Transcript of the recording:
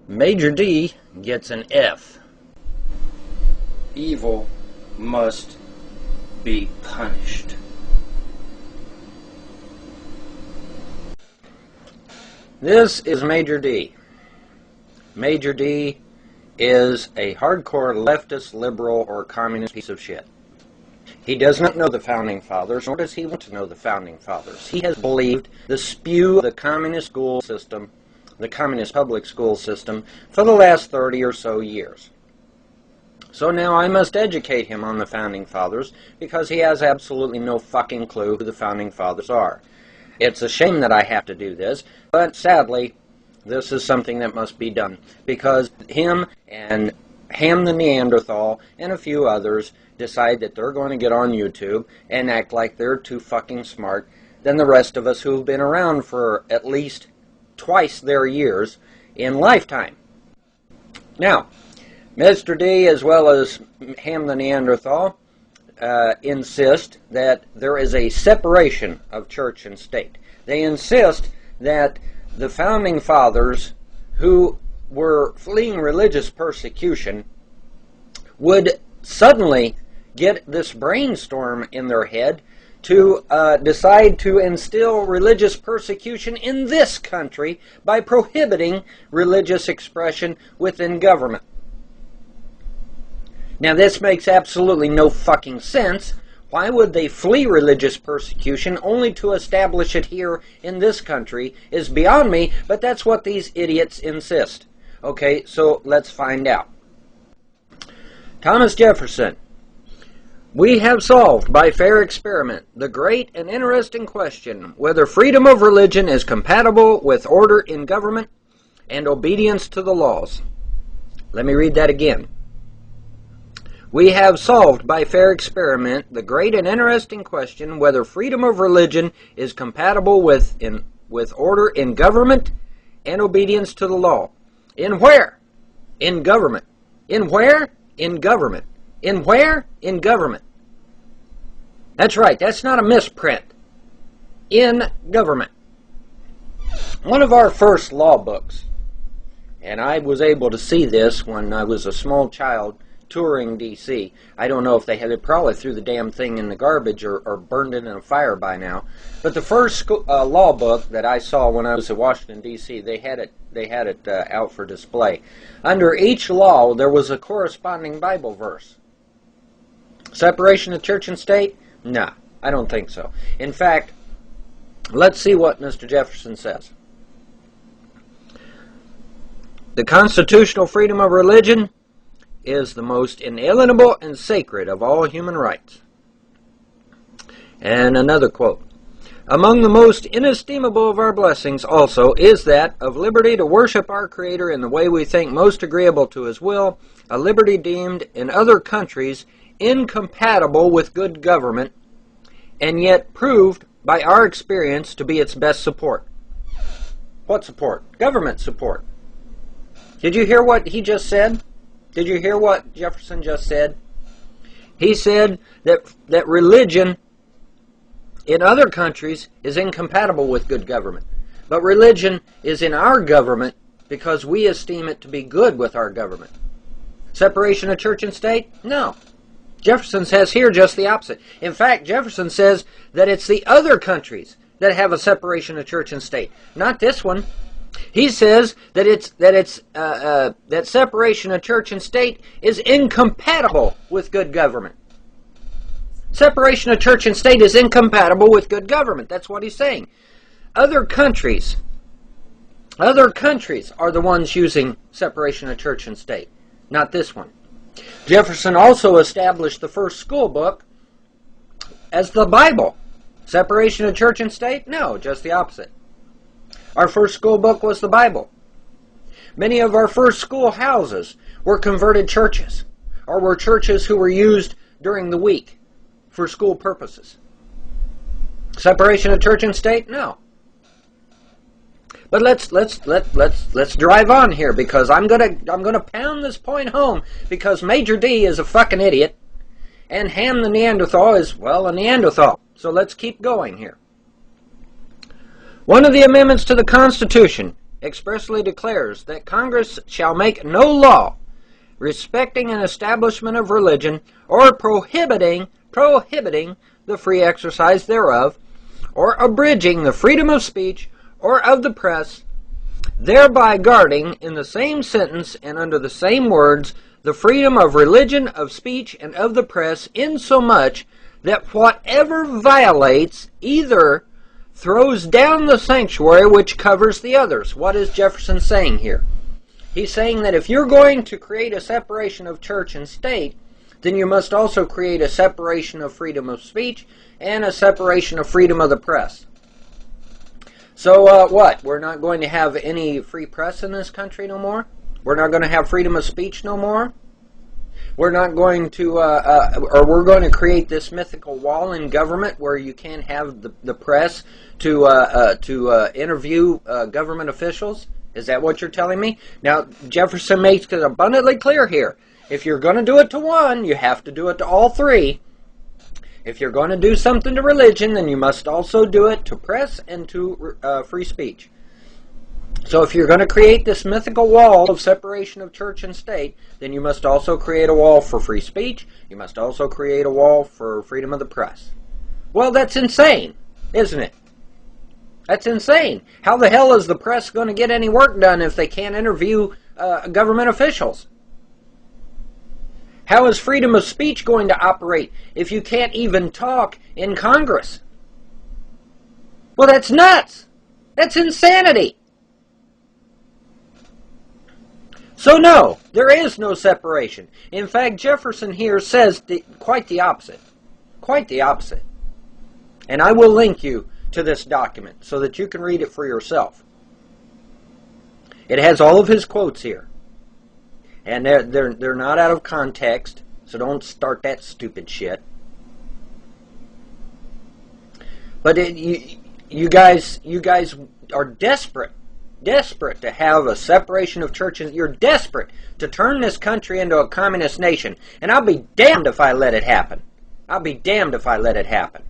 Major D gets an F. Evil must be punished. This is Major D. Major D is a hardcore leftist, liberal, or communist piece of shit. He does not know the Founding Fathers, nor does he want to know the Founding Fathers. He has believed the spew of the communist school system, the communist public school system, for the last 30 or so years. So now I must educate him on the Founding Fathers, because he has absolutely no fucking clue who the Founding Fathers are. It's a shame that I have to do this, but sadly, this is something that must be done, because him and Ham the Neanderthal and a few others decide that they're going to get on YouTube and act like they're too fucking smart than the rest of us who've been around for at least twice their years in lifetime. Now, Mr. D, as well as Ham the Neanderthal, insist that there is a separation of church and state. They insist that the Founding Fathers, who were fleeing religious persecution, would suddenly get this brainstorm in their head to decide to instill religious persecution in this country by prohibiting religious expression within government. Now, this makes absolutely no fucking sense. Why would they flee religious persecution only to establish it here in this country is beyond me, but that's what these idiots insist. Okay, so let's find out. Thomas Jefferson. We have solved by fair experiment the great and interesting question whether freedom of religion is compatible with order in government and obedience to the laws. Let me read that again. We have solved by fair experiment the great and interesting question whether freedom of religion is compatible with order in government and obedience to the law. In where? In government. In where? In government. In where? In government. That's right, that's not a misprint. In government. One of our first law books, and I was able to see this when I was a small child touring D.C. I don't know if they had it, probably threw the damn thing in the garbage or burned it in a fire by now. But the first law book that I saw when I was in Washington, D.C., they had it out for display. Under each law, there was a corresponding Bible verse. Separation of church and state? No, I don't think so. In fact, let's see what Mr. Jefferson says. The constitutional freedom of religion is the most inalienable and sacred of all human rights. And another quote. Among the most inestimable of our blessings also is that of liberty to worship our Creator in the way we think most agreeable to His will, a liberty deemed in other countries incompatible with good government, and yet proved by our experience to be its best support. What support? Government support. Did you hear what he just said? Did you hear what Jefferson just said? He said that religion in other countries is incompatible with good government. But religion is in our government because we esteem it to be good with our government. Separation of church and state? No. Jefferson says here just the opposite. In fact, Jefferson says that it's the other countries that have a separation of church and state, not this one. He says that that separation of church and state is incompatible with good government. Separation of church and state is incompatible with good government. That's what he's saying. Other countries are the ones using separation of church and state, not this one. Jefferson also established the first school book as the Bible. Separation of church and state? No, just the opposite. Our first school book was the Bible. Many of our first schoolhouses were converted churches, or were churches who were used during the week for school purposes. Separation of church and state? No. But let's drive on here, because I'm gonna pound this point home, because Major D is a fucking idiot, and Ham the Neanderthal is, well, a Neanderthal. So let's keep going here. One of the amendments to the Constitution expressly declares that Congress shall make no law respecting an establishment of religion or prohibiting the free exercise thereof, or abridging the freedom of speech or of the press, thereby guarding in the same sentence and under the same words the freedom of religion, of speech, and of the press, insomuch that whatever violates either throws down the sanctuary which covers the others. What is Jefferson saying here? He's saying that if you're going to create a separation of church and state, then you must also create a separation of freedom of speech and a separation of freedom of the press. So what? We're not going to have any free press in this country no more? We're not going to have freedom of speech no more? We're not going to, or we're going to create this mythical wall in government where you can't have the press to interview government officials? Is that what you're telling me? Now, Jefferson makes it abundantly clear here. If you're going to do it to one, you have to do it to all three. If you're going to do something to religion, then you must also do it to press and to free speech. So if you're going to create this mythical wall of separation of church and state, then you must also create a wall for free speech. You must also create a wall for freedom of the press. Well, that's insane, isn't it? That's insane. How the hell is the press going to get any work done if they can't interview government officials? How is freedom of speech going to operate if you can't even talk in Congress? Well, that's nuts. That's insanity. So no, there is no separation. In fact, Jefferson here says quite the opposite. Quite the opposite. And I will link you to this document so that you can read it for yourself. It has all of his quotes here. And they're not out of context, so don't start that stupid shit. But you guys are desperate to have a separation of churches. You're desperate to turn this country into a communist nation. And I'll be damned if I let it happen. I'll be damned if I let it happen.